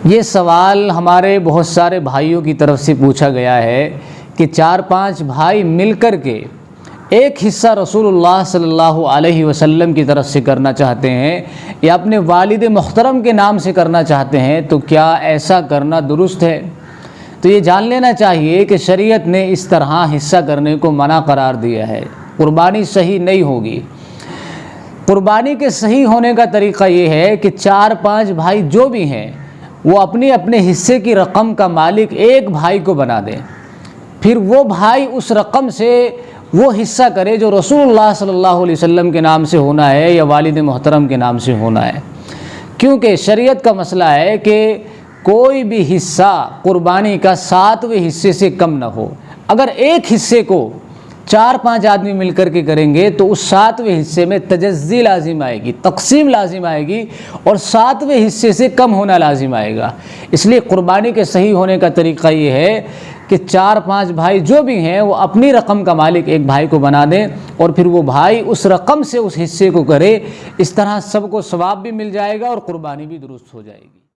یہ سوال ہمارے بہت سارے بھائیوں کی طرف سے پوچھا گیا ہے کہ 4-5 بھائی مل کر کے ایک حصہ رسول اللہ صلی اللہ علیہ وسلم کی طرف سے کرنا چاہتے ہیں یا اپنے والد محترم کے نام سے کرنا چاہتے ہیں، تو کیا ایسا کرنا درست ہے؟ تو یہ جان لینا چاہیے کہ شریعت نے اس طرح حصہ کرنے کو منع قرار دیا ہے۔ قربانی صحیح نہیں ہوگی۔ قربانی کے صحیح ہونے کا طریقہ یہ ہے کہ 4-5 بھائی جو بھی ہیں وہ اپنے اپنے حصے کی رقم کا مالک ایک بھائی کو بنا دیں، پھر وہ بھائی اس رقم سے وہ حصہ کرے جو رسول اللہ صلی اللہ علیہ وسلم کے نام سے ہونا ہے یا والد محترم کے نام سے ہونا ہے، کیونکہ شریعت کا مسئلہ ہے کہ کوئی بھی حصہ قربانی کا 7ویں حصے سے کم نہ ہو۔ اگر ایک حصے کو 4-5 آدمی مل کر کے کریں گے تو اس 7ویں حصے میں تجزی لازم آئے گی، تقسیم لازم آئے گی، اور 7ویں حصے سے کم ہونا لازم آئے گا۔ اس لیے قربانی کے صحیح ہونے کا طریقہ یہ ہے کہ 4-5 بھائی جو بھی ہیں وہ اپنی رقم کا مالک ایک بھائی کو بنا دیں اور پھر وہ بھائی اس رقم سے اس حصے کو کرے۔ اس طرح سب کو ثواب بھی مل جائے گا اور قربانی بھی درست ہو جائے گی۔